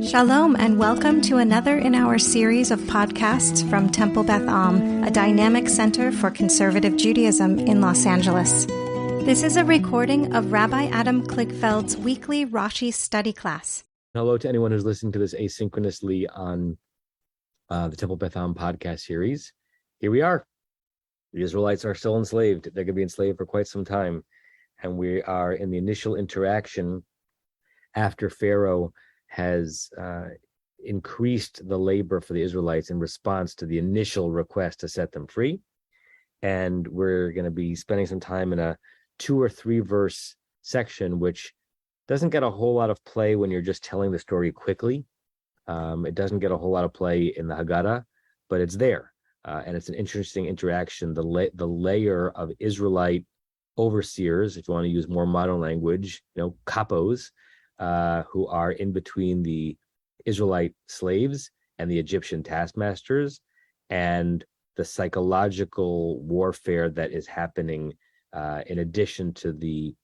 Shalom and welcome to another in our series of podcasts from Temple Beth Am, a dynamic center for conservative Judaism in Los Angeles. This is a recording of Rabbi Adam Kligfeld's weekly Rashi study class. Hello to anyone who's listening to this asynchronously on the Temple Beth Am podcast series. Here we are. The Israelites are still enslaved. They're going to be enslaved for quite some time. And we are in the initial interaction after Pharaoh has increased the labor for the Israelites in response to the initial request to set them free. And we're going to be spending some time in a 2 or 3 verse section, which doesn't get a whole lot of play when you're just telling the story quickly. It doesn't get a whole lot of play in the Haggadah, but it's there. And it's an interesting interaction. The layer of Israelite overseers, if you want to use more modern language, kapos, who are in between the Israelite slaves and the Egyptian taskmasters, and the psychological warfare that is happening in addition to the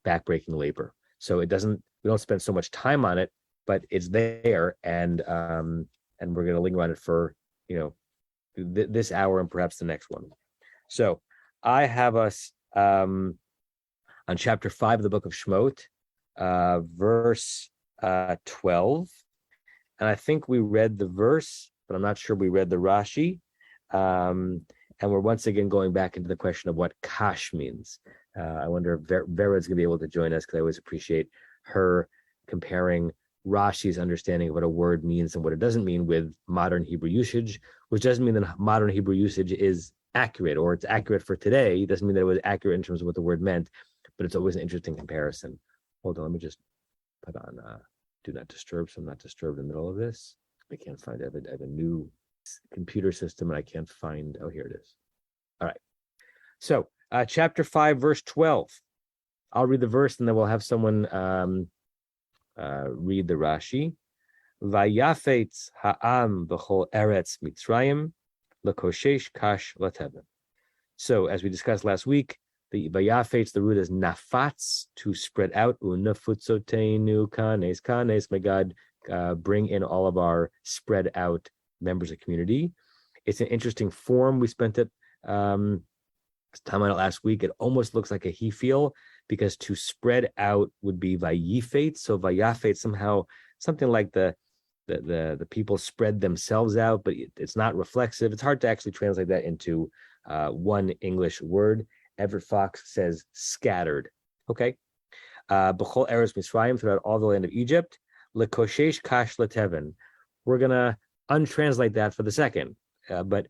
backbreaking labor. So we don't spend so much time on it, but it's there, and we're going to linger on it for this hour and perhaps the next one. So I have us on chapter 5 of the book of Shemot, verse 12, and I think we read the verse, but I'm not sure we read the Rashi, and we're once again going back into the question of what kash means. I wonder if Vera's going to be able to join us, because I always appreciate her comparing Rashi's understanding of what a word means and what it doesn't mean with modern Hebrew usage, which doesn't mean that modern Hebrew usage is accurate, or it's accurate for today. It doesn't mean that it was accurate in terms of what the word meant, but it's always an interesting comparison. Hold on, let me just put on do not disturb, so I'm not disturbed in the middle of this. I can't find it. I have a new computer system and I can't find, oh, here it is. All right. So chapter 5, verse 12. I'll read the verse and then we'll have someone read the Rashi. Vayafetz ha'am b'chol eretz Mitzrayim lekoshesh kash latevin. So as we discussed last week, the vayafetz, the root is nafatz, to spread out. Unafutzoteinu kanes. May God bring in all of our spread out members of community. It's an interesting form. We spent it time on it last week. It almost looks like a he feel, because to spread out would be vayifetz. So vayafetz, somehow something like the people spread themselves out, but it's not reflexive. It's hard to actually translate that into one English word. Everett Fox says scattered. Okay. B'chol eretz Mitzrayim, throughout all the land of Egypt. Lekoshesh kash latevin. We're gonna untranslate that for the second, but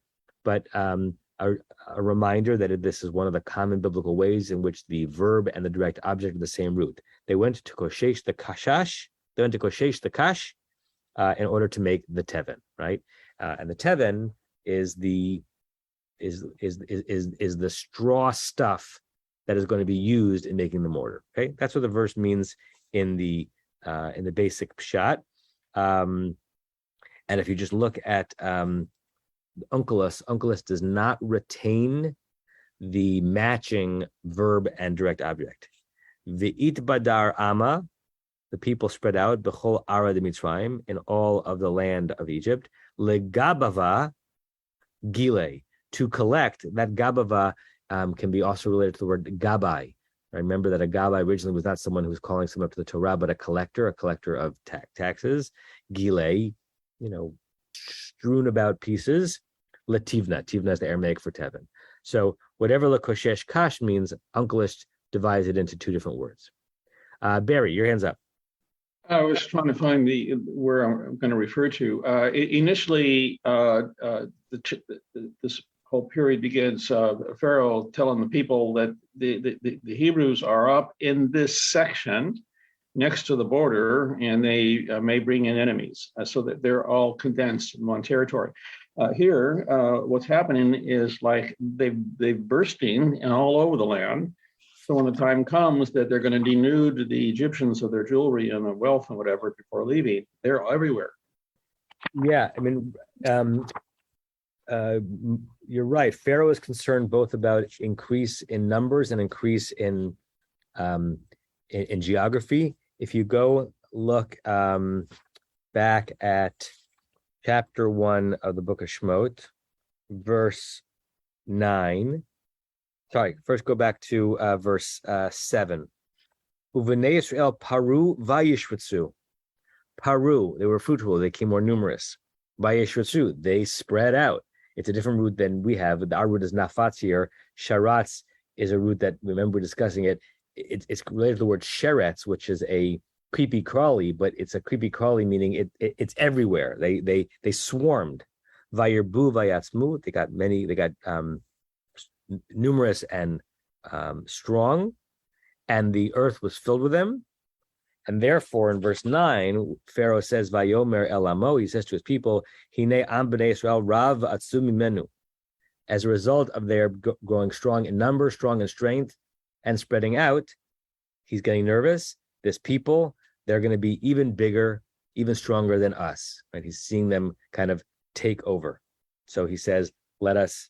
a reminder that this is one of the common biblical ways in which the verb and the direct object are the same root. They went to koshesh the kashash. They went to koshesh the kash in order to make the teven, right? And the teven is the straw stuff that is going to be used in making the mortar. Okay, that's what the verse means in the basic pshat. And if you just look at Unculus does not retain the matching verb and direct object. V'it badar ama, the people spread out, b'chol ara de Mitzrayim, in all of the land of Egypt. Legabava gile, to collect. That gabava can be also related to the word gabai. Remember that a gabai originally was not someone who was calling someone up to the Torah, but a collector of taxes. Gile, strewn about pieces. Lativna. Tivna is the Aramaic for teven. So whatever lekoshesh kash means, Unculist divides it into 2 different words. Barry, your hand's up. I was trying to find where I'm going to refer to. Initially, this whole period begins Pharaoh telling the people that the Hebrews are up in this section next to the border, and they may bring in enemies, so that they're all condensed in one territory. Here, what's happening is like they're bursting and all over the land. So when the time comes that they're going to denude the Egyptians of their jewelry and their wealth and whatever before leaving, they're everywhere. Yeah, I mean, you're right. Pharaoh is concerned both about increase in numbers and increase in geography. If you go look back at chapter 1 of the book of Shemot, verse 9. Sorry, first go back to verse 7. Uvenei Yisrael paru vayishritzu. Paru, they were fruitful, they became more numerous. Vayishritzu, they spread out. It's a different root than we have. Our root is nafatz here. Sharatz is a root that, remember discussing it, it's related to the word sheretz, which is a creepy crawly, but it's a creepy crawly meaning it's everywhere. They swarmed. Vayirbu vayatzmu, they got numerous and strong, and the earth was filled with them. And therefore, in verse 9, Pharaoh says, Vayomer el amo, he says to his people, Hine am b'nei Israel rav atzum mimenu. As a result of their growing strong in number, strong in strength, and spreading out, he's getting nervous. This people, they're going to be even bigger, even stronger than us. Right? He's seeing them kind of take over. So he says, let us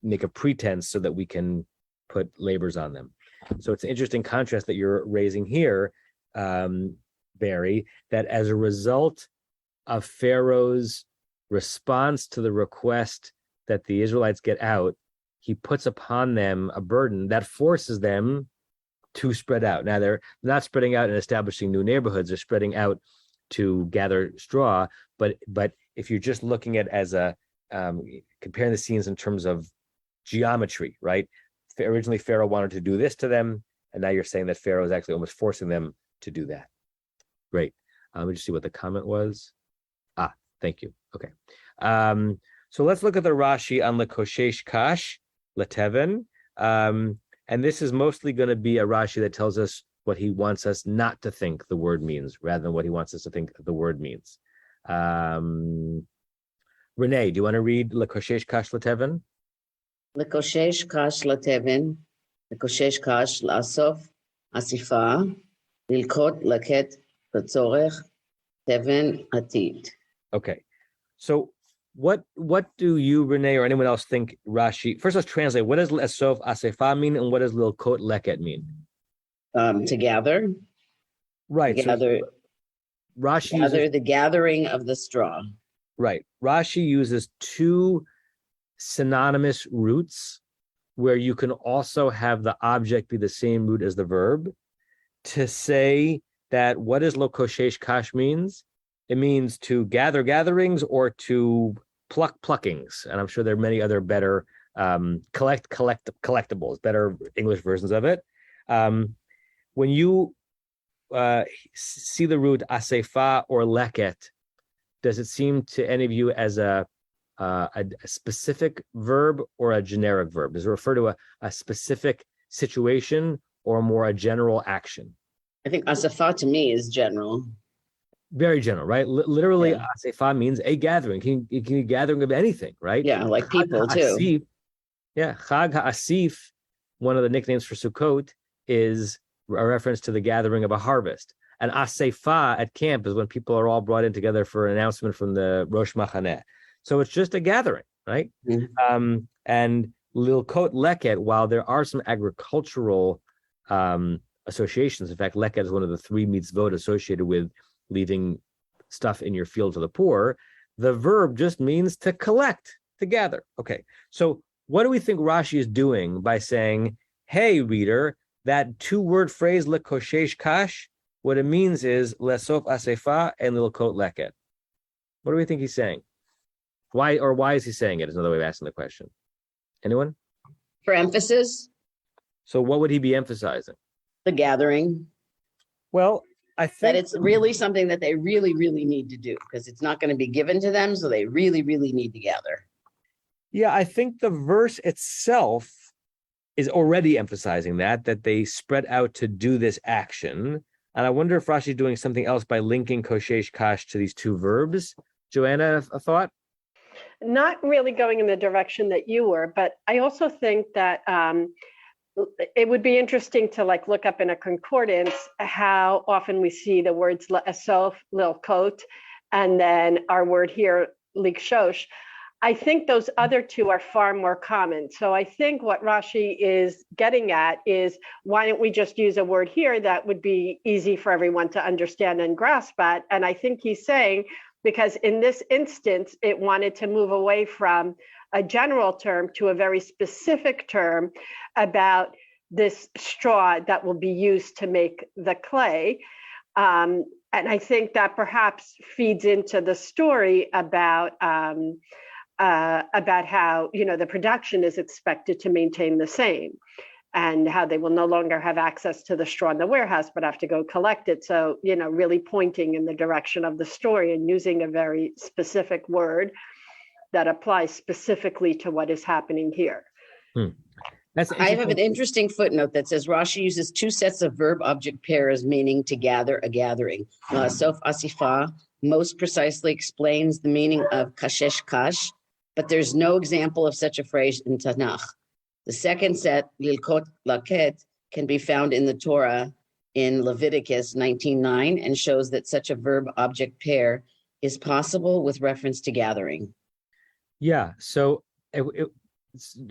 make a pretense so that we can put labors on them. So it's an interesting contrast that you're raising here, Barry, that as a result of Pharaoh's response to the request that the Israelites get out, he puts upon them a burden that forces them to spread out. Now, they're not spreading out and establishing new neighborhoods, they're spreading out to gather straw. But if you're just looking at as a comparing the scenes in terms of geometry, right? Originally, Pharaoh wanted to do this to them, and now you're saying that Pharaoh is actually almost forcing them to do that. Great. Let me just see what the comment was. Thank you. Okay. So let's look at the Rashi on Lekoshesh Kash, Leteven. And this is mostly going to be a Rashi that tells us what he wants us not to think the word means, rather than what he wants us to think the word means. Renee, do you want to read Lekoshesh Kash, Leteven? לקושש קש לתבן, לקושש קש לאסוף אסיפה, ללקוט לקט בצורך, תבן עתיד. Okay, so what do you, Renee, or anyone else think Rashi? First, let's translate. What does lasof asefa mean, and what does lilkot leket mean? To gather. Right. Gather. So Rashi gather the gathering of the straw. Right. Rashi uses two synonymous roots where you can also have the object be the same root as the verb to say that what does lo koshesh kash means? It means to gather gatherings or to pluck pluckings. And I'm sure there are many other better collectibles, better English versions of it. When you see the root asefa or leket, does it seem to any of you as a specific verb or a generic verb? Does it refer to a specific situation or more a general action? I think asafa to me is general. Very general, right? Literally, yeah. Asefa means a gathering. It can be a gathering of anything, right? Yeah, like people too. Asif, yeah, Chag HaAsif, one of the nicknames for Sukkot, is a reference to the gathering of a harvest. And Asefa at camp is when people are all brought in together for an announcement from the Rosh Machaneh. So it's just a gathering, right? Mm-hmm. And Lilkot Leket, while there are some agricultural associations, in fact, Leket is one of the 3 mitzvot associated with leaving stuff in your field for the poor, the verb just means to collect, to gather. Okay, so what do we think Rashi is doing by saying, hey, reader, that 2-word phrase, lekoshesh kash, what it means is lesof asefa and lilkot leket? What do we think he's saying? Why is he saying it is another way of asking the question. Anyone? For emphasis. So what would he be emphasizing? The gathering. Well, I think that it's really something that they really, really need to do because it's not going to be given to them. So they really, really need to gather. Yeah, I think the verse itself is already emphasizing that they spread out to do this action. And I wonder if Rashi is doing something else by linking koshesh kash to these 2 verbs. Joanna, a thought? Not really going in the direction that you were, but I also think that it would be interesting to look up in a concordance how often we see the words la'asof, lilkot, and then our word here, likshosh. I think those other two are far more common. So I think what Rashi is getting at is, why don't we just use a word here that would be easy for everyone to understand and grasp at? And I think he's saying, because in this instance, it wanted to move away from a general term to a very specific term about this straw that will be used to make the clay. And I think that perhaps feeds into the story about how, the production is expected to maintain the same, and how they will no longer have access to the straw in the warehouse, but have to go collect it. So, really pointing in the direction of the story and using a very specific word that applies specifically to what is happening here. I have an interesting footnote that says Rashi uses two sets of verb-object pairs meaning to gather, a gathering. Sof Asifa most precisely explains the meaning of kashesh kash, but there's no example of such a phrase in Tanakh. The second set, lilkot laket, can be found in the Torah in Leviticus 19:9 and shows that such a verb-object pair is possible with reference to gathering. Yeah, so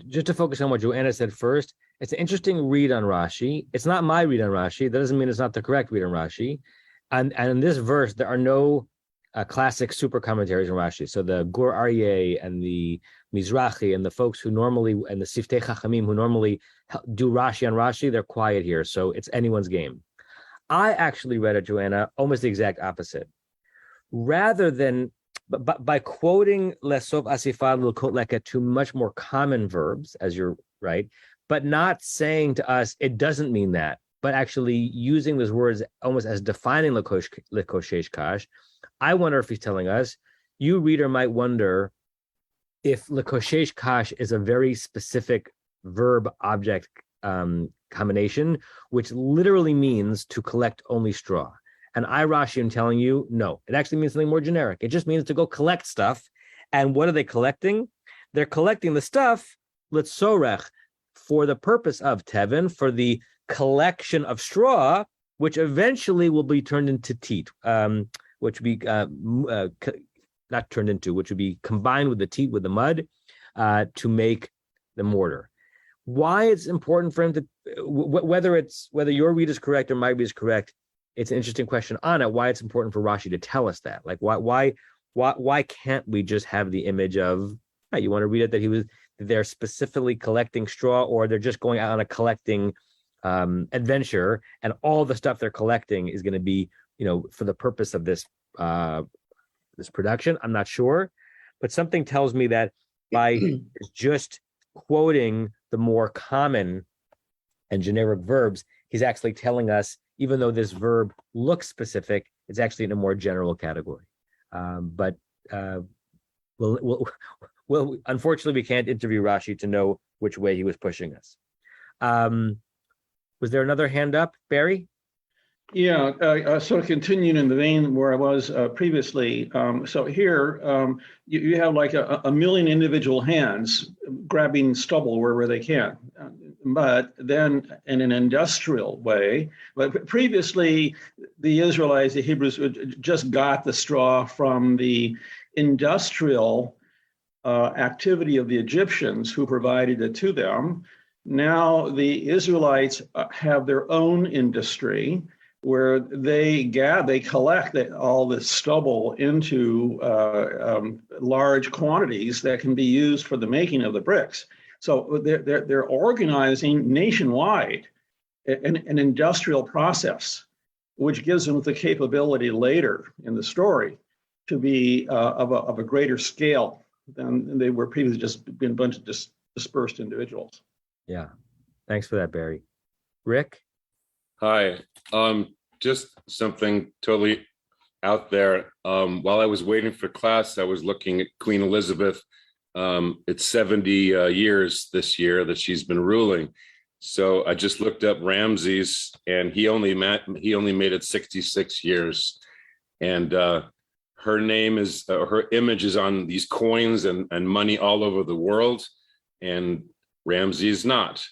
just to focus on what Joanna said first, it's an interesting read on Rashi. It's not my read on Rashi. That doesn't mean it's not the correct read on Rashi. And in this verse, there are no classic super commentaries on Rashi. So the Gur Aryeh and the Mizrahi and the folks who normally, and the Siftei Chachamim who normally do Rashi on Rashi, they're quiet here. So it's anyone's game. I actually read it, Joanna, almost the exact opposite. Rather than, by quoting Lesov Asifa Lilkot Leket to much more common verbs, as you're right, but not saying to us, it doesn't mean that, but actually using those words almost as defining Lekoshesh Kash, I wonder if he's telling us, you reader might wonder if Lekoshesh Kash is a very specific verb-object combination, which literally means to collect only straw. And I, Rashi, am telling you, no, it actually means something more generic. It just means to go collect stuff. And what are they collecting? They're collecting the stuff, Litsorech, for the purpose of Tevin, for the collection of straw, which eventually will be turned into teat, which would be not turned into, which would be combined with the teat, with the mud, to make the mortar. Why it's important for him to, whether your read is correct or my read is correct, it's an interesting question on it. Why it's important for Rashi to tell us that? Like, why can't we just have the image of, right, you want to read it that they're specifically collecting straw, or they're just going out on a collecting adventure, and all the stuff they're collecting is going to be, for the purpose of this this production? I'm not sure, but something tells me that by just quoting the more common and generic verbs, he's actually telling us, even though this verb looks specific, it's actually in a more general category. But unfortunately, we can't interview Rashi to know which way he was pushing us. Was there another hand up, Barry? Yeah, sort of continuing in the vein where I was previously. So here you have like a million individual hands grabbing stubble wherever they can. But then in an industrial way, but previously the Israelites, the Hebrews, just got the straw from the industrial activity of the Egyptians who provided it to them. Now the Israelites have their own industry where they collect all this stubble into large quantities that can be used for the making of the bricks. So they're organizing nationwide an industrial process, which gives them the capability later in the story to be of a greater scale than they were previously, just been a bunch of dispersed individuals. Yeah, thanks for that, Barry. Rick? Hi. Just something totally out there. While I was waiting for class, I was looking at Queen Elizabeth. It's 70 years this year that she's been ruling. So I just looked up Ramses, and he only made it 66 years. And her name is, her image is on these coins and money all over the world, and Ramses not.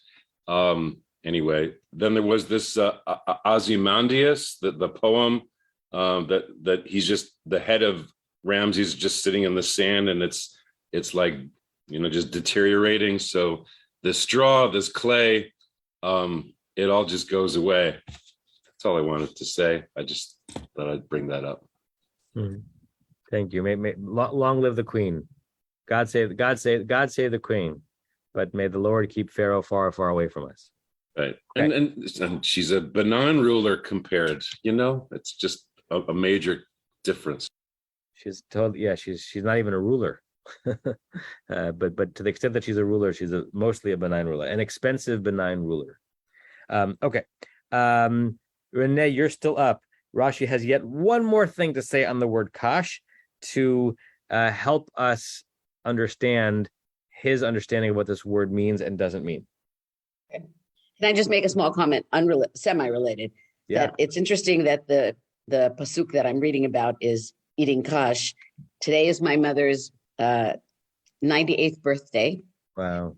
Anyway, then there was this Ozymandias, the poem that he's just the head of Ramses just sitting in the sand, and it's it's like, just deteriorating. So this straw, this clay, it all just goes away. That's all I wanted to say. I just thought I'd bring that up. Thank you. May long live the queen. God save the queen. But may the Lord keep Pharaoh far, far away from us. Right. And she's a benign ruler compared, it's just a major difference. She's not even a ruler. But to the extent that she's a ruler, she's mostly a benign ruler, an expensive benign ruler. Okay. Renee, you're still up. Rashi has yet one more thing to say on the word kash to help us understand his understanding of what this word means and doesn't mean. Okay. Can I just make a small comment, semi-related? Yeah. That it's interesting that the pasuk that I'm reading about is eating kash. Today is my mother's 98th birthday. Wow.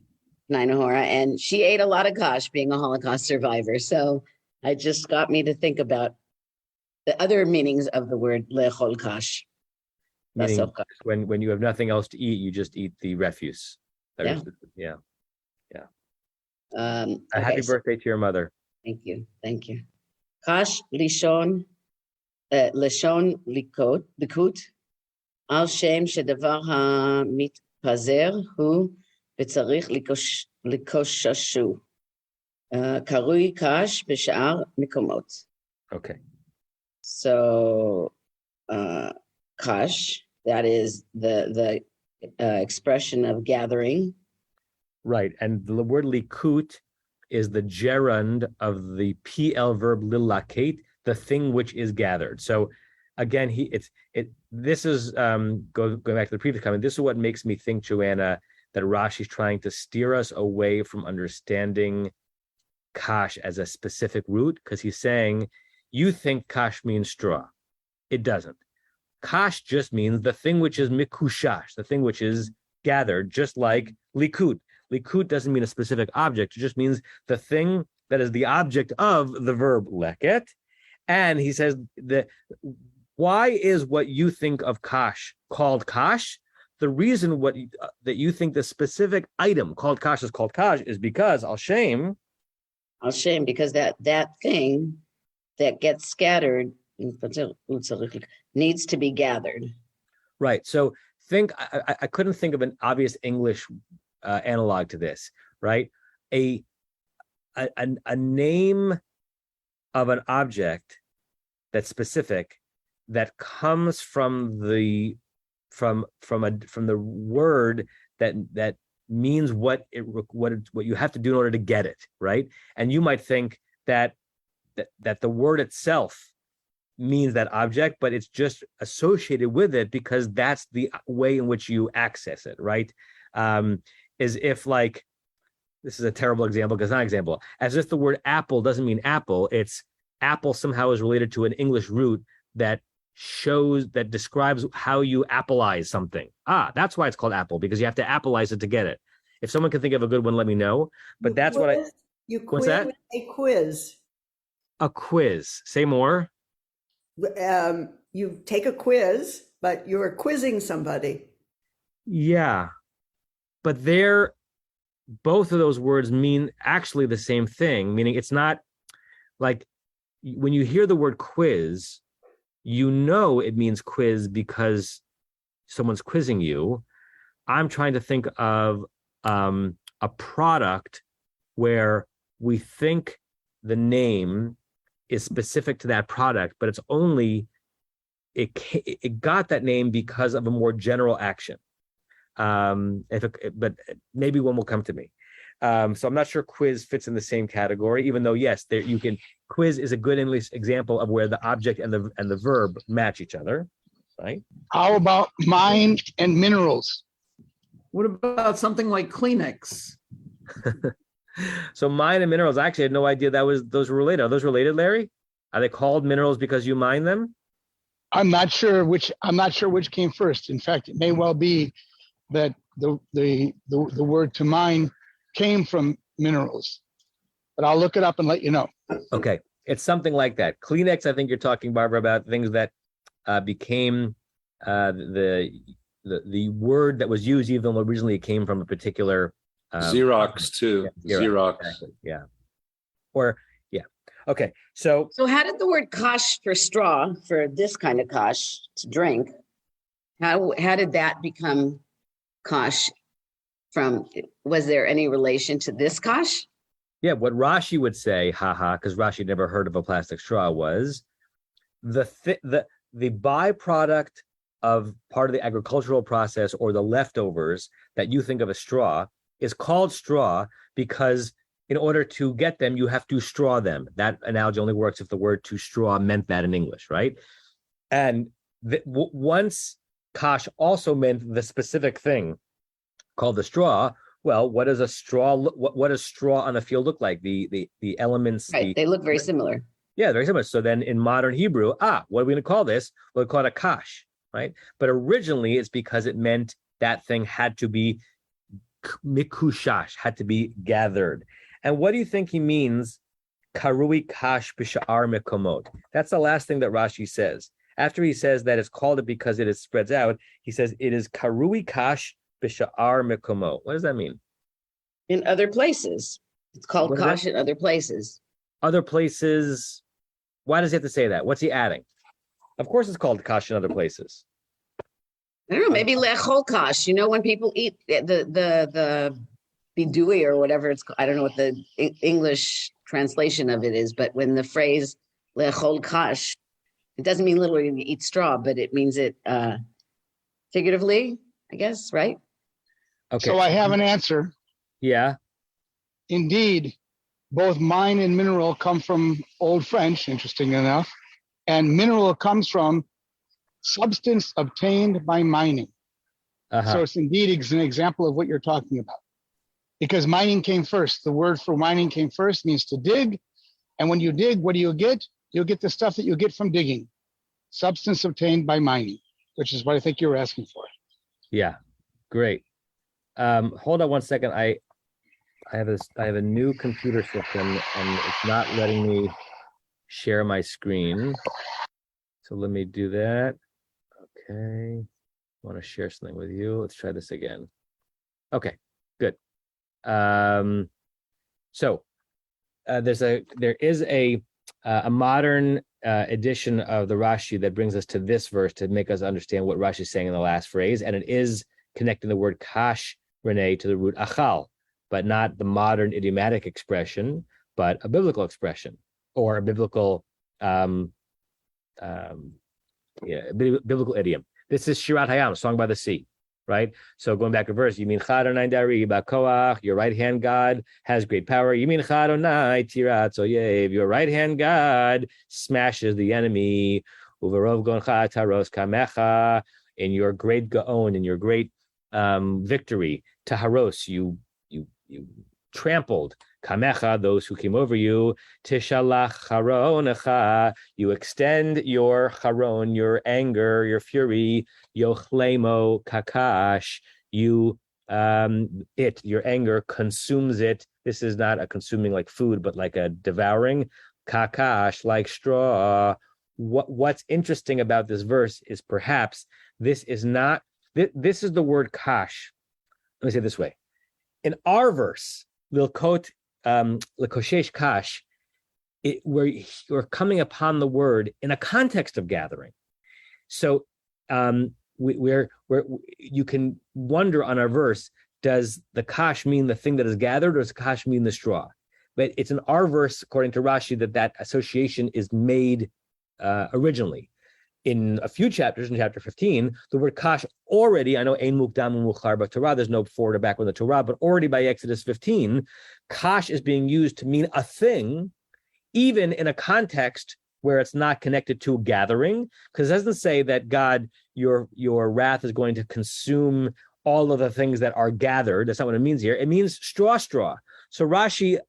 Nainahora, and she ate a lot of kash being a Holocaust survivor. So it just got me to think about the other meanings of the word le'chol kash. Meaning when you have nothing else to eat, you just eat the refuse. Yeah. Happy birthday to your mother. Thank you. Kash lishon likut al shem shedavar hamitpazer hu וצריך לקוששו. קרוי קש בשאר מקומות. Okay. So, kash, that is the expression of gathering. Right. And the word likut is the gerund of the PL verb lilaket, the thing which is gathered. So again, this is going back to the previous comment. This is what makes me think, Joanna, that Rashi's trying to steer us away from understanding kash as a specific root, because he's saying, you think kash means straw. It doesn't. Kash just means the thing which is mikushash, the thing which is gathered, just like likut. Likut doesn't mean a specific object. It just means the thing that is the object of the verb leket. And he says that why is what you think of kash called kash? The reason that you think the specific item called kash is because al shem, because that thing that gets scattered needs to be gathered. Right. So I couldn't think of an obvious English analog to this. Right. A name of an object that's specific that comes from the word that means what you have to do in order to get it, right? And you might think that the word itself means that object, but it's just associated with it because that's the way in which you access it, right? As if, like, this is a terrible example because it's not an example, as if the word apple doesn't mean apple. It's apple somehow is related to an English root that describes how you appleize something. That's why it's called apple, because you have to appleize it to get it. If someone can think of a good one, let me know. But that's what what's that? A quiz. A quiz. Say more. You take a quiz, but you're quizzing somebody. Yeah. But both of those words mean actually the same thing, meaning it's not like when you hear the word quiz, it means quiz because someone's quizzing you. I'm trying to think of a product where we think the name is specific to that product, but it's only, it got that name because of a more general action. But maybe one will come to me. So I'm not sure quiz fits in the same category, even though, yes, quiz is a good English example of where the object and the verb match each other, right? How about mine and minerals? What about something like Kleenex? So mine and minerals, I actually had no idea those were related. Are those related, Larry? Are they called minerals because you mine them? I'm not sure which came first. In fact, it may well be that the word to mine came from minerals, but I'll look it up and let you know. Okay. It's something like that. Kleenex, I think you're talking, Barbara, about things that became the the word that was used, even though originally it came from a particular Xerox too. Yeah, Xerox. exactly. Yeah. Or yeah. Okay. So how did the word kash for straw, for this kind of kash to drink, how did that become kash from, was there any relation to this kash? yeah, what Rashi would say, haha, because Rashi never heard of a plastic straw, was the byproduct of part of the agricultural process or the leftovers that you think of as straw is called straw because in order to get them, you have to straw them. That analogy only works if the word to straw meant that in English, right? And once kash also meant the specific thing called the straw, well, what does a straw? What does straw on the field look like? The elements. Right, they look very similar. Yeah, very similar. So then in modern Hebrew, what are we going to call this? We'll call it a kash, right? But originally it's because it meant that thing had to be mikushash, had to be gathered. And what do you think he means? Karui kash b'sha'ar mekomot. That's the last thing that Rashi says. After he says that it's called it because it spreads out, he says it is karui kash b'sha'ar mekomot. What does that mean? In other places. It's called kash in other places. Other places. Why does he have to say that? What's he adding? Of course it's called kash in other places. I don't know, maybe lechol kash. You know, when people eat the bidui or whatever it's called, I don't know what the English translation of it is, but when the phrase lechol kash, it doesn't mean literally to eat straw, but it means it figuratively, I guess, right? Okay. So I have an answer. Yeah. Indeed, both mine and mineral come from Old French, interesting enough, and mineral comes from substance obtained by mining. So it's indeed an example of what you're talking about. Because mining came first. The word for mining came first, means to dig. And when you dig, what do you get? You'll get the stuff that you get from digging. Substance obtained by mining, which is what I think you were asking for. Yeah, great. Hold on one second. I have a new computer system and it's not letting me share my screen. So let me do that. Okay. I want to share something with you. Let's try this again. Okay, good. So there is a modern edition of the Rashi that brings us to this verse to make us understand what Rashi is saying in the last phrase, and it is connecting the word kash, Renee, to the root achal, but not the modern idiomatic expression, but a biblical expression or a biblical biblical idiom. This is Shirat Hayam, song by the sea, right? So going back a verse, you mean Chadonai Dari Bakoach, your right hand God has great power. You mean Chadonai Tirat Oyev, your right hand God smashes the enemy. Uvarov Goncha Taros Kamecha, in your great Gaon, in your great victory. Taharos, you trampled. Kamecha, those who came over you. Tishalach charonecha, you extend your charon, your anger, your fury. Yochlemo kakash, your anger consumes it. This is not a consuming like food, but like a devouring. Kakash, like straw. What's interesting about this verse is perhaps this is not, this is the word kash. Let me say it this way. In our verse, Vilkot Lekoshesh Kash, where you're coming upon the word in a context of gathering. So where you can wonder on our verse, does the kash mean the thing that is gathered, or does the kash mean the straw? But it's in our verse, according to Rashi, that association is made originally. In a few chapters, in chapter 15, the word kash already, I know Ein Mukdam Mukhar but Torah, there's no forward or backward in the Torah, but already by Exodus 15, kash is being used to mean a thing, even in a context where it's not connected to gathering, because it doesn't say that God, your wrath is going to consume all of the things that are gathered. That's not what it means here. It means straw. So Rashi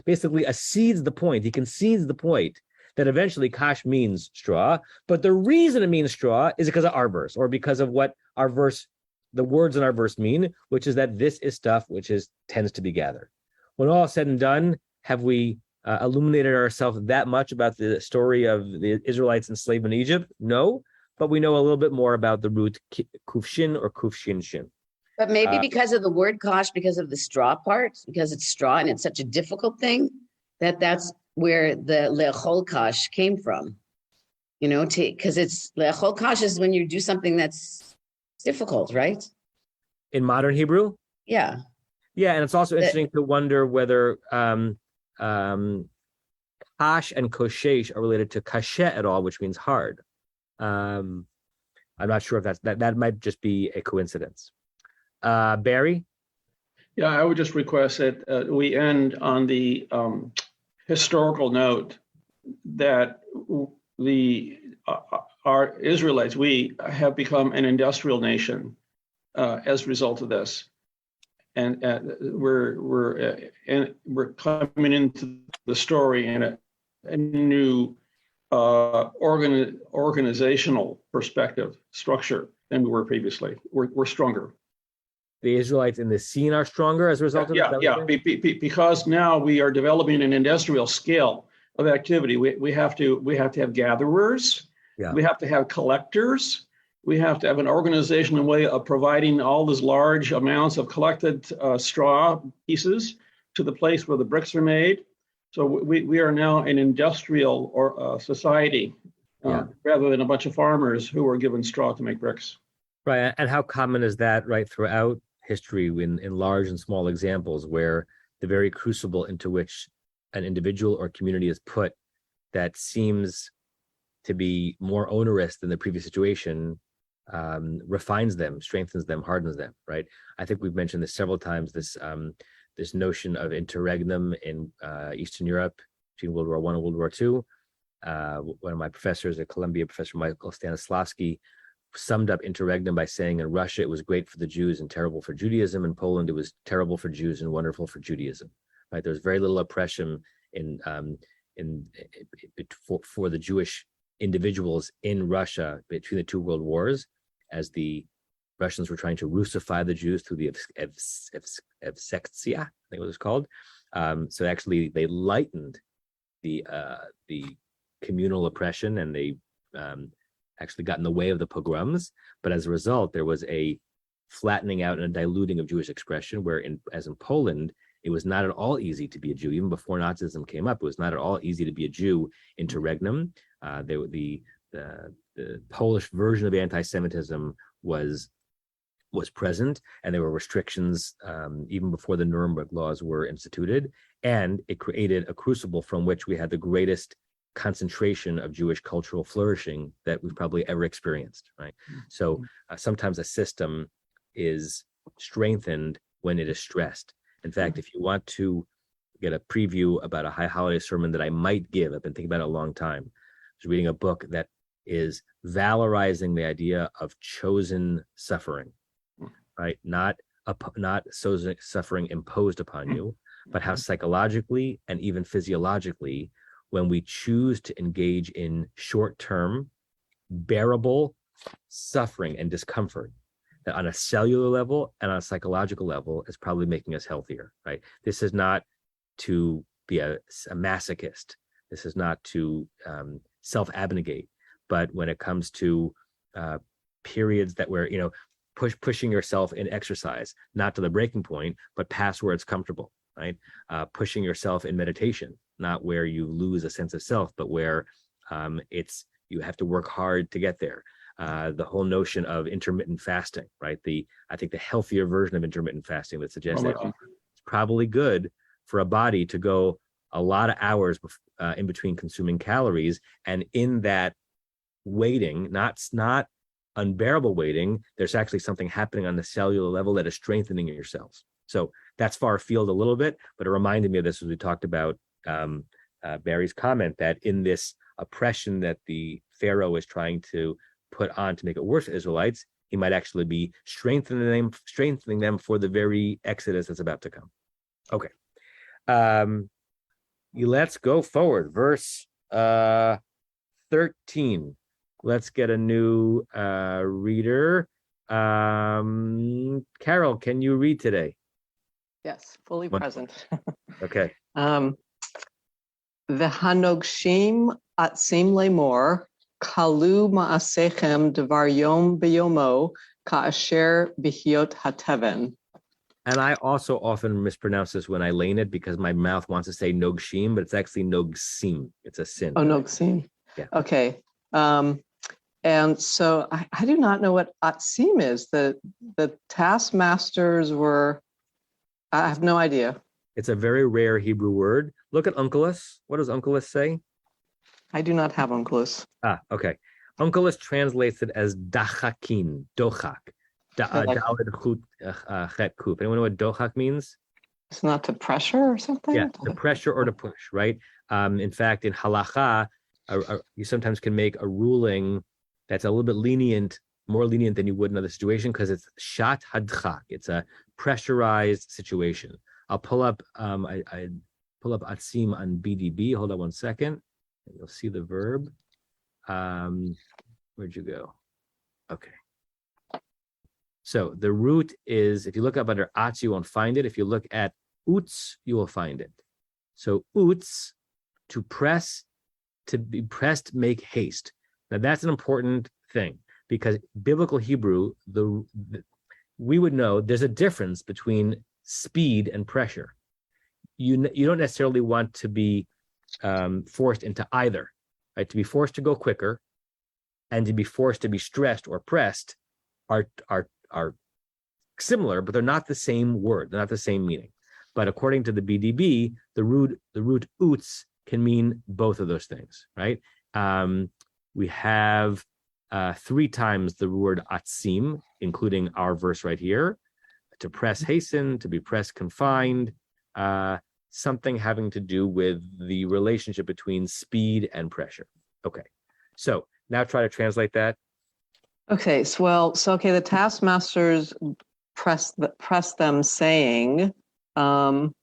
basically accedes the point. He concedes the point that eventually kash means straw, but the reason it means straw is because of our verse, or because of what our verse, the words in our verse mean, which is that this is stuff which tends to be gathered. When all is said and done, have we illuminated ourselves that much about the story of the Israelites enslaved in Egypt? No, but we know a little bit more about the root kufshin or kufshin shin. But maybe because of the word kosh, because of the straw part, because it's straw and it's such a difficult thing, that's where the le'chol kosh came from. Because it's le'chol kosh is when you do something that's difficult, right? In modern Hebrew? Yeah. Yeah, and it's also interesting to wonder whether kash and koshesh are related to kashet at all, which means hard. I'm not sure if that might just be a coincidence. Barry? Yeah, I would just request that we end on the historical note that our Israelites, we have become an industrial nation as a result of this, and we're coming into the story in a new organizational perspective structure than we were previously. We're stronger. The Israelites in the scene are stronger as a result of that? Yeah. Because now we are developing an industrial scale of activity. We have to have gatherers. Yeah. We have to have collectors. We have to have an organizational way of providing all these large amounts of collected straw pieces to the place where the bricks are made. So we are now an industrial society rather than a bunch of farmers who are given straw to make bricks. Right, and how common is that, right, throughout history in large and small examples where the very crucible into which an individual or community is put that seems to be more onerous than the previous situation refines them, strengthens them, hardens them, right? I think we've mentioned this several times, this notion of interregnum in Eastern Europe between World War I and World War II. One of my professors at Columbia, Professor Michael Stanislavski, summed up interregnum by saying in Russia it was great for the Jews and terrible for Judaism. In Poland it was terrible for Jews and wonderful for Judaism. Right? There was very little oppression for the Jewish individuals in Russia between the two world wars, as the Russians were trying to Russify the Jews through the Evsektia, I think it was called. So actually they lightened the communal oppression, and they actually got in the way of the pogroms, but as a result, there was a flattening out and a diluting of Jewish expression, where as in Poland, it was not at all easy to be a Jew. Even before Nazism came up, it was not at all easy to be a Jew. Interregnum, the Polish version of anti-Semitism was present, and there were restrictions even before the Nuremberg laws were instituted, and it created a crucible from which we had the greatest concentration of Jewish cultural flourishing that we've probably ever experienced, right? So sometimes a system is strengthened when it is stressed. In fact, if you want to get a preview about a high holiday sermon that I might give, I've been thinking about it a long time. I was reading a book that is valorizing the idea of chosen suffering, right? Not suffering imposed upon you, but how psychologically and even physiologically, when we choose to engage in short-term, bearable suffering and discomfort, that on a cellular level and on a psychological level is probably making us healthier, right? This is not to be a masochist. This is not to self-abnegate. But when it comes to periods that where, pushing yourself in exercise, not to the breaking point, but past where it's comfortable, right? Pushing yourself in meditation, not where you lose a sense of self, but where you have to work hard to get there. The whole notion of intermittent fasting, right? I think the healthier version of intermittent fasting that suggests that it's probably good for a body to go a lot of hours in between consuming calories, and in that waiting, not unbearable waiting, there's actually something happening on the cellular level that is strengthening your cells. So that's far afield a little bit, but it reminded me of this as we talked about Barry's comment that in this oppression that the Pharaoh is trying to put on to make it worse for Israelites, he might actually be strengthening them for the very exodus that's about to come. Okay. Let's go forward. Verse 13. Let's get a new reader. Carol, can you read today? Yes, fully present. Okay. The Hanogshim Atzim Lemor kalu ma'asechem devar yom beyomo ka'asher bihiot hateven. And I also often mispronounce this when I lane it because my mouth wants to say nogshim, but it's actually nogsim. It's a sin. Oh, nogsim. Yeah. Okay. And so I do not know what atsim is. The taskmasters were, I have no idea. It's a very rare Hebrew word. Look at Unkelus. What does Unkelus say? I do not have Unkelus. Okay. Unkelus translates it as dachakin, dochak. Anyone know what dochak means? It's not to pressure or something? Yeah, to pressure or to push, right? In fact, in halacha, you sometimes can make a ruling that's a little bit more lenient than you would in another situation because it's shat hadchak. It's a pressurized situation. I'll pull up, I pull up atsim on BDB. Hold on one second. And you'll see the verb. Where'd you go? Okay. So the root is, if you look up under atz, you won't find it. If you look at utz, you will find it. So utz, to press, to be pressed, make haste. Now that's an important thing because biblical Hebrew, we would know there's a difference between speed and pressure. You don't necessarily want to be forced into either, right? To be forced to go quicker and to be forced to be stressed or pressed are similar, but they're not the same word. They're not the same meaning. But according to the BDB, the root utz can mean both of those things, right? We have 3 times the word atsim, including our verse right here, to press, hasten, to be pressed, confined, something having to do with the relationship between speed and pressure. Okay, so now try to translate that. Okay, the taskmasters press them saying, and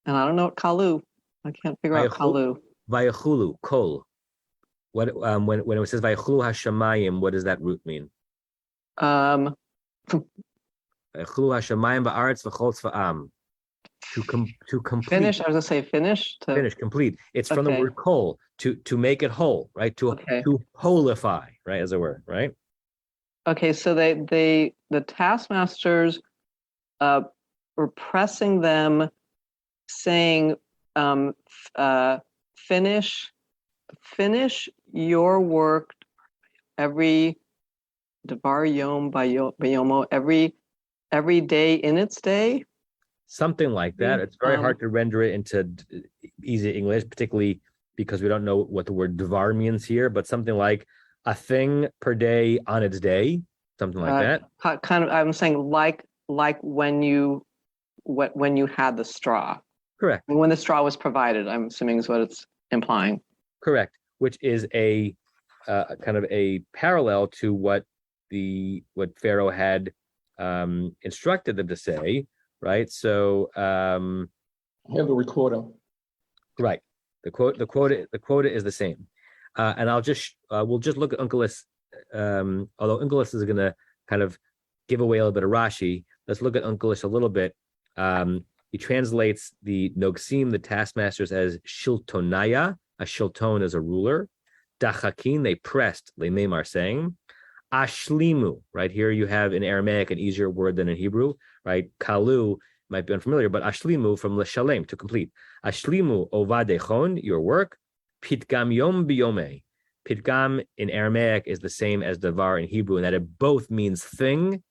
I don't know what kalu. I can't figure out kalu. Vayachulu, kol. What when it says vayachulu hashamayim, what does that root mean? Vayachulu hashamayim ba'aretz v'chol tzva'am. To complete. Finish. I was gonna say finish. Finish, complete. It's from the word kol, to make it whole, right? To holify, right, as a word, right? Okay, so the taskmasters were pressing them, saying, finish your work every devar yom bayomo, every day in its day. Something like that. It's very hard to render it into easy English, particularly because we don't know what the word devar means here, but something like a thing per day on its day, something like that. Kind of, I'm saying like when you had the straw. Correct. When the straw was provided, I'm assuming is what it's implying. Correct. Which is a kind of a parallel to what Pharaoh had instructed them to say, right? So I have the quota. Right. The quota is the same. And we'll just look at Unkelus, although Unkelus is going to kind of give away a little bit of Rashi. Let's look at Unkelus a little bit. He translates the Nogsim, the taskmasters, as Shiltonaya. A Shilton is a ruler. Dachakin, they pressed, Le'mem are saying. Ashlimu, right here you have in Aramaic an easier word than in Hebrew, right? Kalu might be unfamiliar, but Ashlimu from Leshalem, to complete. Ashlimu ovadechon, your work. Pitgam yom biyome. Pitgam in Aramaic is the same as davar in Hebrew in that it both means thing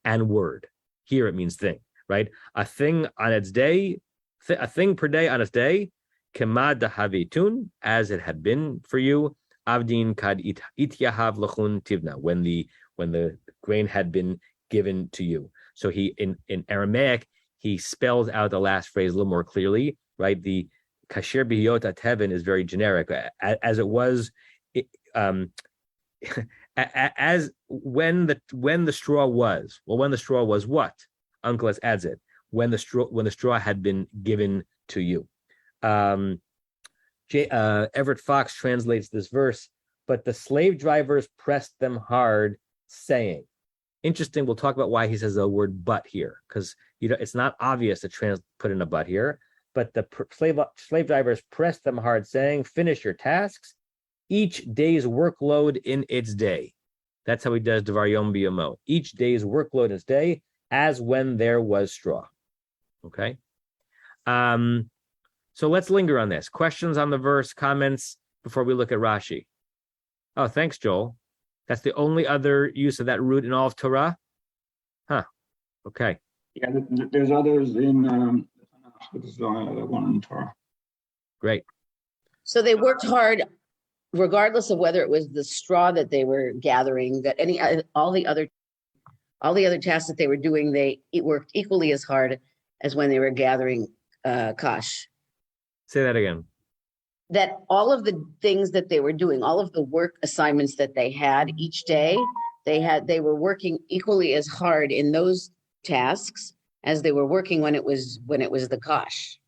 and word. Here it means thing, right? A thing on its day, a thing per day on its day, kemad dahavitun, as it had been for you. Avdin kad ityahav lachun tivna, when the grain had been given to you. So he in Aramaic he spells out the last phrase a little more clearly, right? The kasher bihiyot at heaven is very generic, as it was, as when the straw was. Well, when the straw was what? Unkelus adds it. When the straw had been given to you. Everett Fox translates this verse, but the slave drivers pressed them hard, saying. Interesting. We'll talk about why he says the word "but" here, because it's not obvious to put in a "but" here. But the slave drivers pressed them hard, saying, "Finish your tasks each day's workload in its day. That's how he does Devar Yom B'Yomo. Each day's workload in its day, as when there was straw. Okay. So let's linger on this. Questions on the verse, comments before we look at Rashi. Oh, thanks, Joel. That's the only other use of that root in all of Torah? Huh. Okay. Yeah, there's others in there's one in Torah. Great. So they worked hard, regardless of whether it was the straw that they were gathering, that all the other tasks that they were doing, they worked equally as hard as when they were gathering kash. Say that again. That all of the things that they were doing, all of the work assignments that they had each day, they were working equally as hard in those tasks as they were working when it was the kash.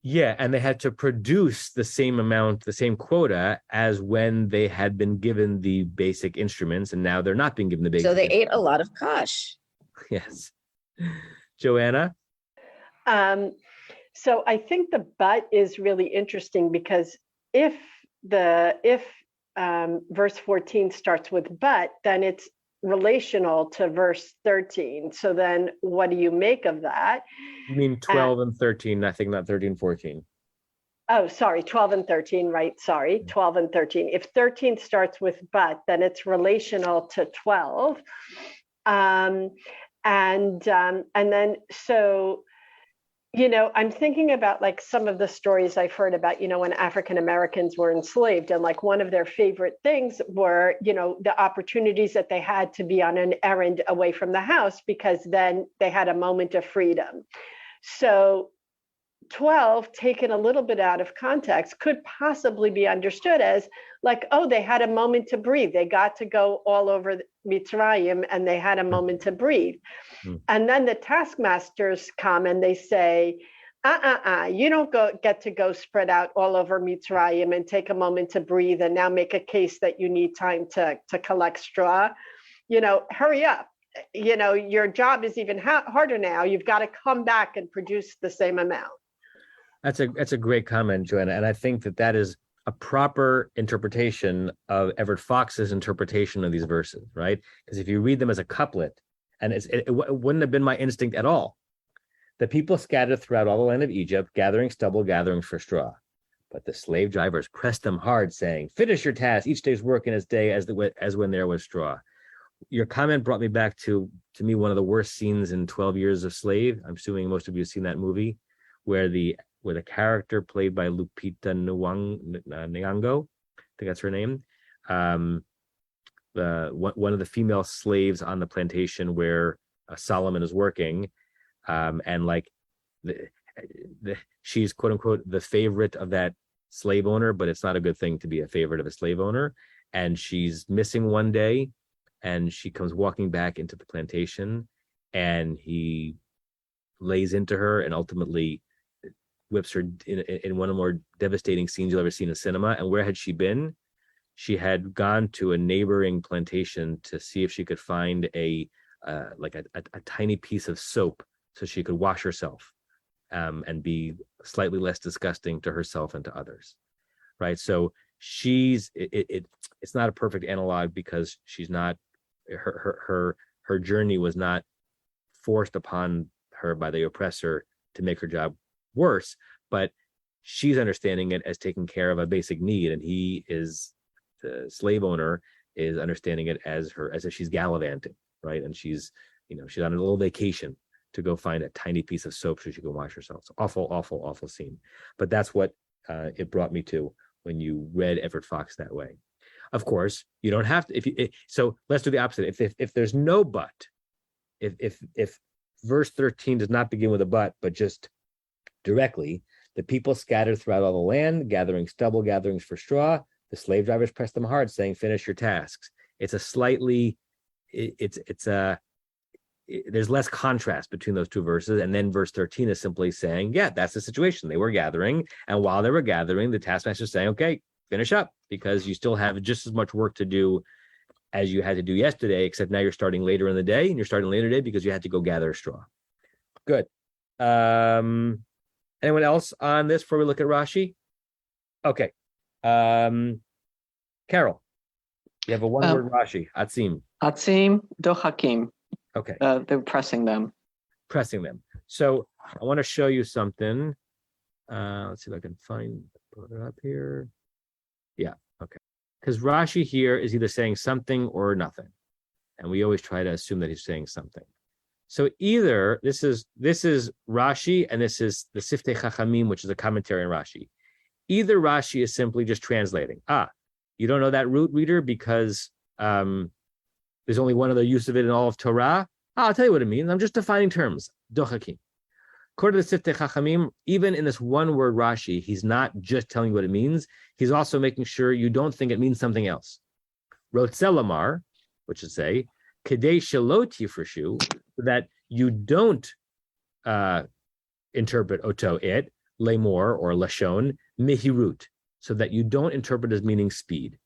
Yeah, and they had to produce the same amount, the same quota as when they had been given the basic instruments, and now they're not being given the basic. So they ate a lot of kash. Yes. Joanna? So I think the but is really interesting because if verse 14 starts with but, then it's relational to verse 13. So then what do you make of that? You mean 12 and 13, I think not 13, 14. Oh, sorry, 12 and 13, right? Sorry, 12 and 13. If 13 starts with but, then it's relational to 12. And then, so, I'm thinking about like some of the stories I've heard about, when African Americans were enslaved, and like one of their favorite things were, the opportunities that they had to be on an errand away from the house, because then they had a moment of freedom. So 12, taken a little bit out of context, could possibly be understood as like, oh, they had a moment to breathe. They got to go all over Mitzrayim and they had a moment to breathe. And then the taskmasters come and they say, you don't get to go spread out all over Mitzrayim and take a moment to breathe and now make a case that you need time to collect straw. Hurry up. Your job is even harder now. You've got to come back and produce the same amount. That's a great comment, Joanna. And I think that is a proper interpretation of Everett Fox's interpretation of these verses, right? Because if you read them as a couplet, and it wouldn't have been my instinct at all. The people scattered throughout all the land of Egypt, gathering stubble, gathering for straw. But the slave drivers pressed them hard, saying, finish your task, each day's work in its day as when there was straw. Your comment brought me back to me, one of the worst scenes in 12 Years a Slave. I'm assuming most of you have seen that movie, where the character played by Lupita Nyong'o, I think that's her name, one of the female slaves on the plantation where Solomon is working, and like she's quote unquote the favorite of that slave owner, but it's not a good thing to be a favorite of a slave owner. And she's missing one day, and she comes walking back into the plantation, and he lays into her and ultimately whips her in one of the more devastating scenes you'll ever see in a cinema. And where had she been? She had gone to a neighboring plantation to see if she could find a tiny piece of soap so she could wash herself and be slightly less disgusting to herself and to others, right? So it's not a perfect analog because she's not, her journey was not forced upon her by the oppressor to make her job worse, but she's understanding it as taking care of a basic need, and the slave owner is understanding it as if she's gallivanting, right? And she's on a little vacation to go find a tiny piece of soap so she can wash herself. It's awful, awful, awful scene. But that's what it brought me to when you read Everett Fox that way. Of course, you don't have to. So let's do the opposite. If there's no but, if verse 13 does not begin with a but just directly, the people scattered throughout all the land, gathering stubble, gatherings for straw. The slave drivers pressed them hard, saying, finish your tasks. It's a slightly, there's less contrast between those two verses. And then verse 13 is simply saying, yeah, that's the situation. They were gathering. And while they were gathering, the taskmaster is saying, okay, finish up, because you still have just as much work to do as you had to do yesterday, except now you're starting later in the day, and you're starting later today because you had to go gather straw. Good. Anyone else on this before we look at Rashi? Okay. Carol, you have a one-word Rashi, Atzim. Atzim, Dohakim. Okay. They're pressing them. Pressing them. So I want to show you something. Let's see if I can put it up here. Yeah, okay. Because Rashi here is either saying something or nothing. And we always try to assume that he's saying something. So either this is Rashi and this is the Siftei Chachamim, which is a commentary on Rashi. Either Rashi is simply just translating. You don't know that root, reader, because there's only one other use of it in all of Torah. I'll tell you what it means. I'm just defining terms. Dochakim. According to the Siftei Chachamim, even in this one word Rashi, he's not just telling you what it means. He's also making sure you don't think it means something else. Rotzelamar, which is say, Kedei Shelot Yifreshu, so that you don't interpret oto it, lemor or lashon, mihirut, so that you don't interpret as meaning speed.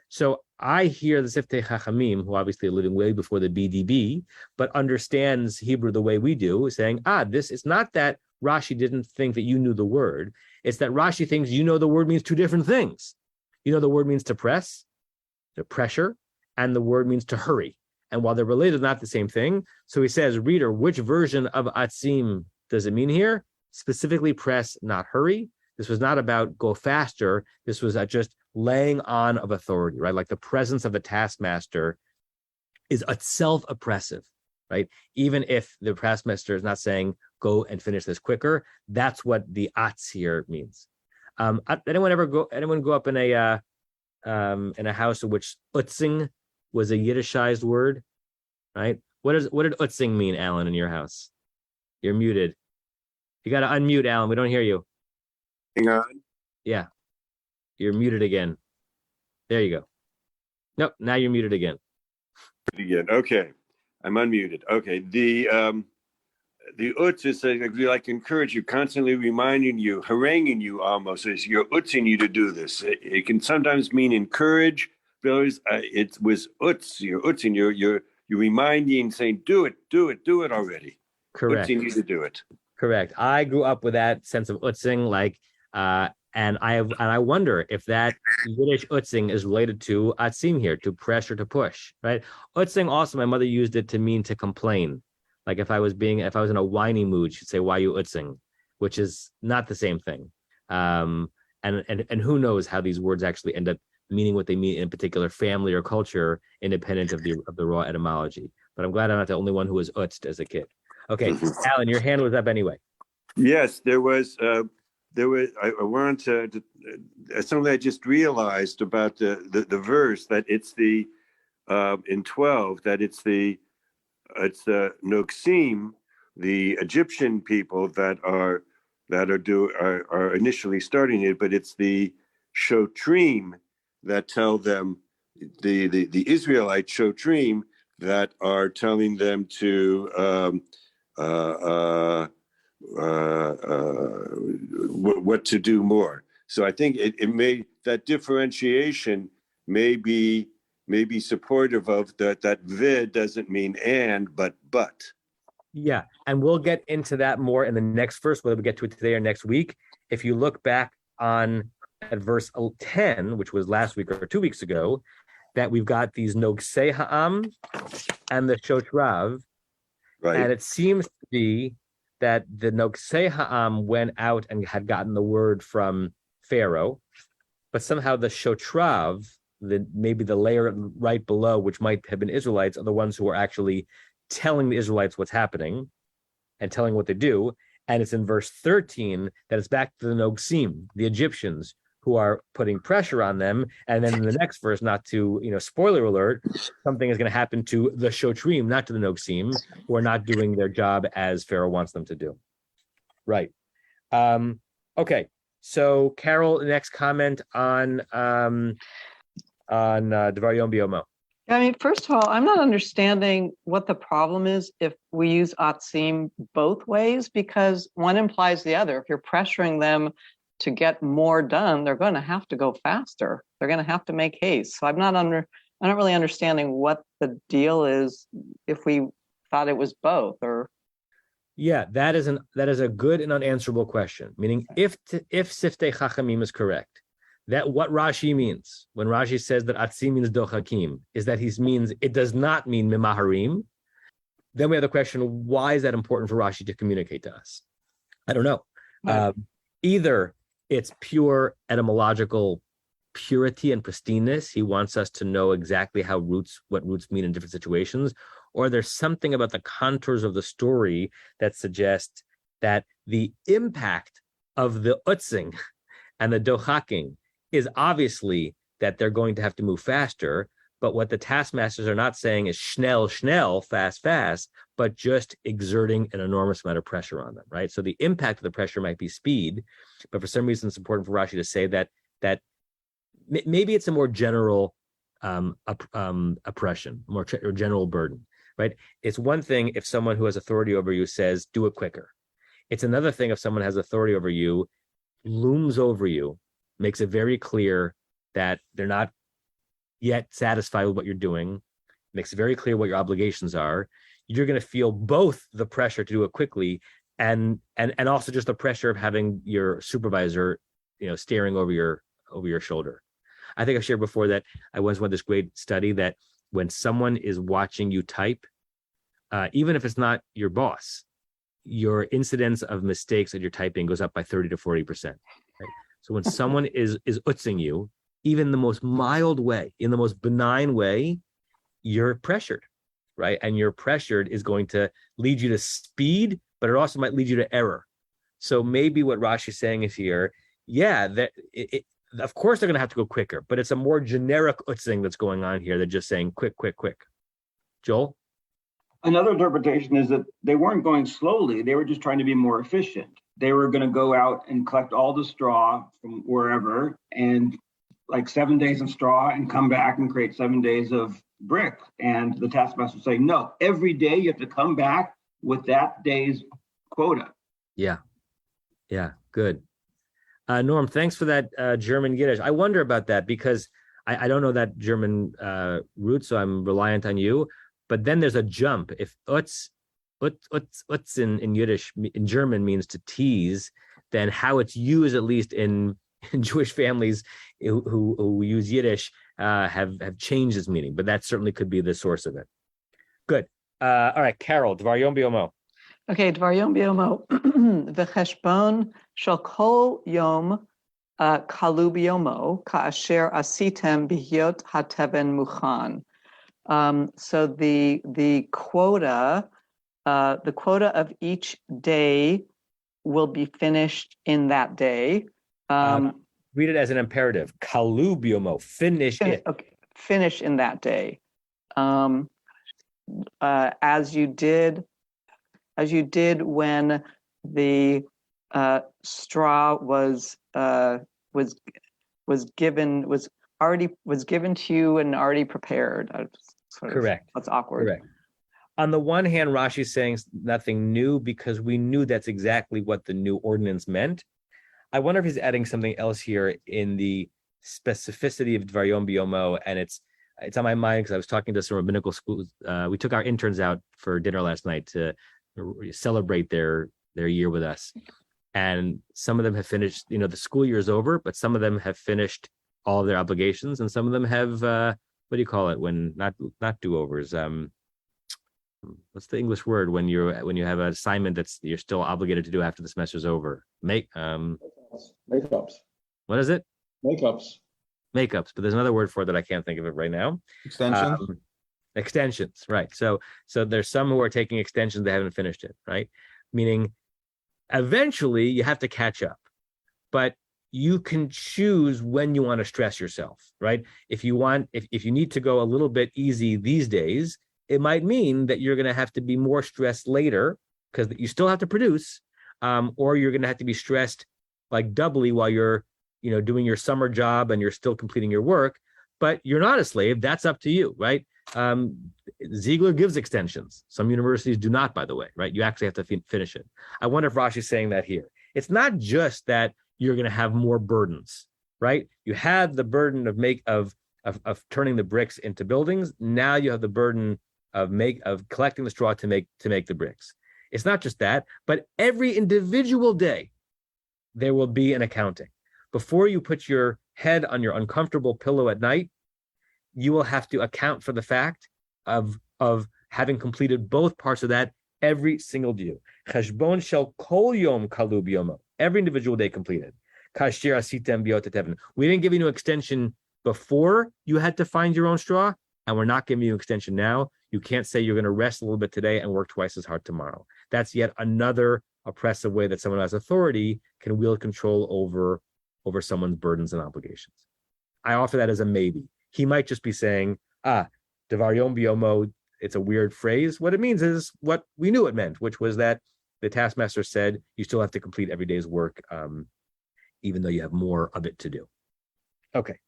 So I hear the Siftei Chachamim, who obviously are living way before the BDB, but understands Hebrew the way we do, saying, this is not that Rashi didn't think that you knew the word. It's that Rashi thinks you know the word means two different things. You know the word means to press, to pressure, and the word means to hurry. And while they're related, not the same thing. So he says, reader, which version of Atzim does it mean here? Specifically press, not hurry. This was not about go faster. This was just laying on of authority, right? Like the presence of the taskmaster is itself oppressive, right? Even if the taskmaster is not saying go and finish this quicker, that's what the atz here means. Anyone go up in a house in which utzing was a Yiddishized word, right? What did utzing mean, Alan, in your house? You're muted. You got to unmute, Alan. We don't hear you. Hang on. Yeah. You're muted again. There you go. Nope. Now you're muted again. Again. Okay. I'm unmuted. Okay. The utz is like encourage you, constantly reminding you, haranguing you almost. Is you're utzing you to do this. It can sometimes mean encourage. It was utz. You're utzing. You're reminding, saying, do it already. Correct. Utzing you to do it. Correct. I grew up with that sense of utzing, and I wonder if that Yiddish utzing is related to atzim here, to press or to push, right? Utzing also, my mother used it to mean to complain. Like if I was in a whiny mood, she'd say, "Why you utzing?" Which is not the same thing. And who knows how these words actually end up meaning what they mean in a particular family or culture, independent of the raw etymology. But I'm glad I'm not the only one who was utzed as a kid. Okay, Alan, your hand was up anyway. Yes, there was. I wanted to something I just realized about the verse, that it's the in 12, that it's the Noksim, the Egyptian people that are initially starting it, but it's the Shotrim that tell them, the Israelite Shotrim that are telling them to what to do more. So I think that differentiation may be supportive of that vid doesn't mean and, but. Yeah, and we'll get into that more in the next verse, whether we get to it today or next week. If you look back at verse 10, which was last week or 2 weeks ago, that we've got these Nogsei Ha'am and the Shotrav, right? And it seems to be that the Nogsei Ha'am went out and had gotten the word from Pharaoh, but somehow the Shotrav, maybe the layer right below, which might have been Israelites, are the ones who are actually telling the Israelites what's happening and telling what to do. And it's in verse 13 that it's back to the Nogsim, the Egyptians, who are putting pressure on them. And then in the next verse, not to, spoiler alert, something is going to happen to the Shotrim, not to the Nogsim, who are not doing their job as Pharaoh wants them to do. Right. Okay. So Carol, next comment on Devar Yom B'Yomo. I mean, first of all, I'm not understanding what the problem is if we use atzim both ways, because one implies the other. If you're pressuring them to get more done, they're going to have to go faster. They're going to have to make haste. So I'm not really understanding what the deal is if we thought it was both. Or yeah, that is a good and unanswerable question. Meaning, if Siftei Chachamim is correct, that what Rashi means when Rashi says that atzim means dochakim is that he means it does not mean mimaharim. Then we have the question, why is that important for Rashi to communicate to us? I don't know. Right. Either it's pure etymological purity and pristineness. He wants us to know exactly what roots mean in different situations, or there's something about the contours of the story that suggests that the impact of the utzing and the dochaking is obviously that they're going to have to move faster. But what the taskmasters are not saying is schnell, fast, but just exerting an enormous amount of pressure on them, right? So the impact of the pressure might be speed, but for some reason it's important for Rashi to say that maybe it's a more general oppression, or general burden, right? It's one thing if someone who has authority over you says, do it quicker. It's another thing if someone has authority over you, looms over you, makes it very clear that they're not yet satisfied with what you're doing, makes it very clear what your obligations are. You're going to feel both the pressure to do it quickly and also just the pressure of having your supervisor, staring over your shoulder. I think I've shared before that I once went this great study that when someone is watching you type, even if it's not your boss, your incidence of mistakes at your typing goes up by 30 to 40%. Right? So when someone is utzing you, even the most mild way, in the most benign way, you're pressured, right? And you're pressured is going to lead you to speed, but it also might lead you to error. So maybe what Rashi is saying is here, of course they're going to have to go quicker, but it's a more generic utzing that's going on here than just saying quick. Joel? Another interpretation is that they weren't going slowly. They were just trying to be more efficient. They were going to go out and collect all the straw from wherever and like 7 days of straw and come back and create 7 days of brick. And the taskmaster would say, no, every day you have to come back with that day's quota. Yeah, good. Norm, thanks for that German Yiddish. I wonder about that because I don't know that German root, so I'm reliant on you. But then there's a jump. If utz in Yiddish, in German means to tease, then how it's used, at least in Jewish families who use Yiddish, have changed its meaning. But that certainly could be the source of it. Good. All right, Carol, Dvar Yom B'yomo. Okay, Dvar Yom B'yomo. V'cheshbon shel kol yom kalu b'yomo ka'asher asitem b'hiot hateven muchan. So the quota of each day will be finished in that day. Read it as an imperative. Kalu b'yomo, finish it. Okay, finish in that day. As you did when the straw was given to you and already prepared. Correct. That's awkward. Correct. On the one hand, Rashi is saying nothing new because we knew that's exactly what the new ordinance meant. I wonder if he's adding something else here in the specificity of Dvar Yom B'yomo, and it's on my mind because I was talking to some rabbinical schools. We took our interns out for dinner last night to celebrate their year with us, and some of them have finished. The school year is over, but some of them have finished all of their obligations, and some of them have what do you call it when not do-overs? What's the English word when you have an assignment you're still obligated to do after the semester's over? Makeups. What is it? Makeups. But there's another word for it that I can't think of it right now. Extensions, right? So there's some who are taking extensions, they haven't finished it, right? Meaning, eventually you have to catch up, but you can choose when you want to stress yourself, right? If you need to go a little bit easy these days, it might mean that you're going to have to be more stressed later because you still have to produce, or you're going to have to be stressed like doubly while you're, doing your summer job and you're still completing your work, but you're not a slave. That's up to you, right? Ziegler gives extensions. Some universities do not, by the way, right? You actually have to finish it. I wonder if Rashi is saying that here. It's not just that you're going to have more burdens, right? You had the burden of turning the bricks into buildings. Now you have the burden of collecting the straw to make the bricks. It's not just that, but every individual day there will be an accounting. Before you put your head on your uncomfortable pillow at night, you will have to account for the fact of having completed both parts of that every single day. Cheshbon shel kol yom kalu b'yomo. Every individual day completed. Kasher asitem b'yot teven. We didn't give you an extension before you had to find your own straw, and we're not giving you an extension now. You can't say you're going to rest a little bit today and work twice as hard tomorrow. That's yet another oppressive way that someone who has authority can wield control over someone's burdens and obligations. I offer that as a maybe. He might just be saying, devar yom b'yomo, it's a weird phrase. What it means is what we knew it meant, which was that the taskmaster said you still have to complete every day's work, even though you have more of it to do. Okay.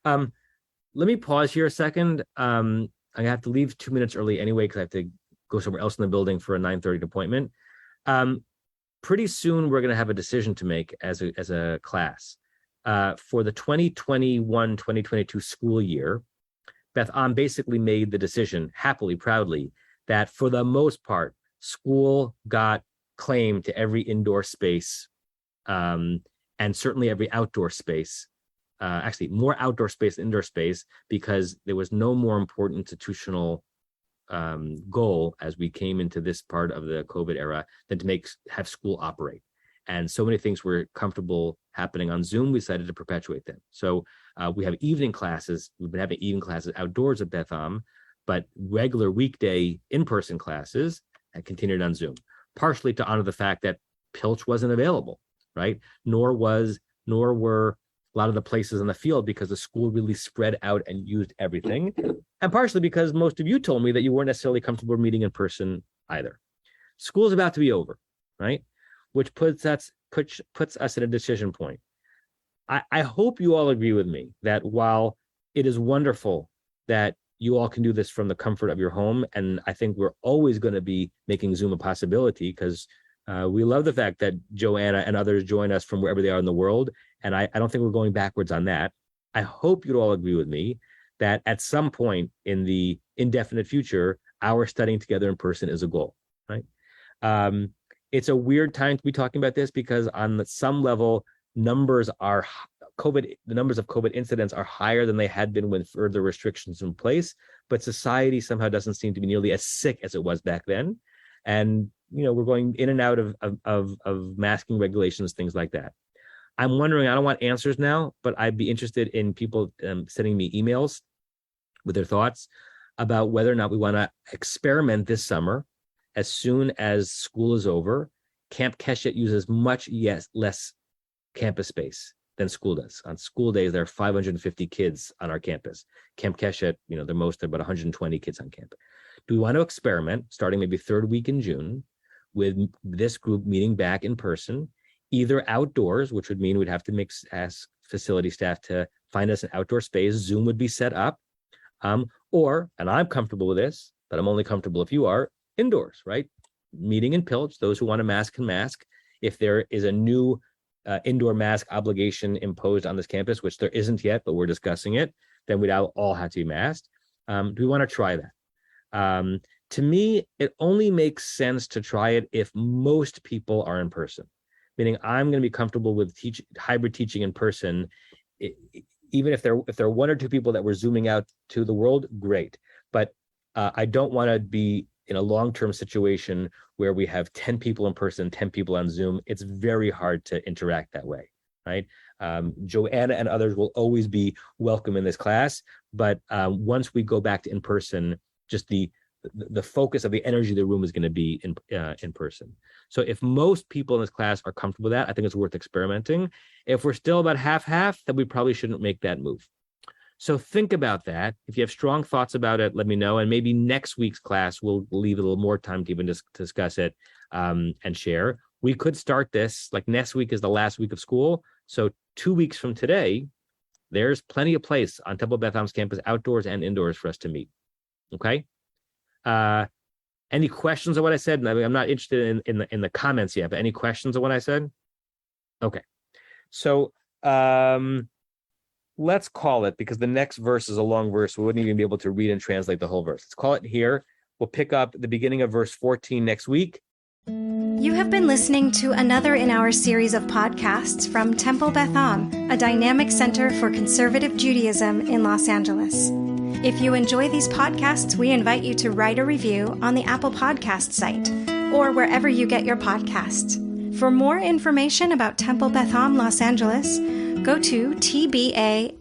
Let me pause here a second. I have to leave 2 minutes early anyway, because I have to go somewhere else in the building for a 9:30 appointment. Pretty soon, we're going to have a decision to make as a class. For the 2021-2022 school year, Beth Am basically made the decision, happily, proudly, that for the most part, school got claim to every indoor space, and certainly every outdoor space. Actually, more outdoor space than indoor space, because there was no more important institutional goal as we came into this part of the COVID era than to have school operate. And so many things were comfortable happening on Zoom, we decided to perpetuate them. So we have evening classes. We've been having evening classes outdoors at Beth Am, but regular weekday in-person classes continued on Zoom, partially to honor the fact that Pilch wasn't available, right? Nor were a lot of the places in the field, because the school really spread out and used everything. And partially because most of you told me that you weren't necessarily comfortable meeting in person either. School's about to be over, right? Which puts us at a decision point. I hope you all agree with me that while it is wonderful that you all can do this from the comfort of your home, and I think we're always going to be making Zoom a possibility, because we love the fact that Joanna and others join us from wherever they are in the world, and I don't think we're going backwards on that. I hope you'd all agree with me that at some point in the indefinite future, our studying together in person is a goal, right? It's a weird time to be talking about this, because on some level, the numbers of COVID incidents are higher than they had been when further restrictions in place, but society somehow doesn't seem to be nearly as sick as it was back then. And, we're going in and out of masking regulations, things like that. I'm wondering, I don't want answers now, but I'd be interested in people sending me emails with their thoughts about whether or not we want to experiment this summer. As soon as school is over, Camp Keshet uses much less campus space than school does. On school days, there are 550 kids on our campus. Camp Keshet, the most, there are about 120 kids on campus. Do we want to experiment, starting maybe third week in June, with this group meeting back in person, either outdoors, which would mean we'd have to ask facility staff to find us an outdoor space. Zoom would be set up, or, and I'm comfortable with this, but I'm only comfortable if you are, indoors, right? Meeting in Pilch, those who want to mask can mask. If there is a new indoor mask obligation imposed on this campus, which there isn't yet, but we're discussing it, then we'd all have to be masked. Do we want to try that? To me, it only makes sense to try it if most people are in person, meaning I'm going to be comfortable with hybrid teaching in person. Even if there are one or two people that we're zooming out to the world, great. But I don't want to be in a long-term situation where we have 10 people in person, 10 people on Zoom. It's very hard to interact that way, right? Joanna and others will always be welcome in this class, but once we go back to in-person, just the focus of the energy of the room is going to be in person. So if most people in this class are comfortable with that, I think it's worth experimenting. If we're still about half-half, then we probably shouldn't make that move. So think about that. If you have strong thoughts about it, let me know. And maybe next week's class, we'll leave a little more time to even discuss it and share. We could start this, like next week is the last week of school. So 2 weeks from today, there's plenty of place on Temple Beth Am's campus, outdoors and indoors, for us to meet. Okay? Any questions on what I said? I mean, I'm not interested in the comments yet, but any questions on what I said? Okay. So let's call it, because the next verse is a long verse. We wouldn't even be able to read and translate the whole verse. Let's call it here. We'll pick up the beginning of verse 14 next week. You have been listening to another in our series of podcasts from Temple Beth Am, a dynamic center for conservative Judaism in Los Angeles. If you enjoy these podcasts, we invite you to write a review on the Apple Podcast site or wherever you get your podcasts. For more information about Temple Beth Am Los Angeles, go to tbala.org.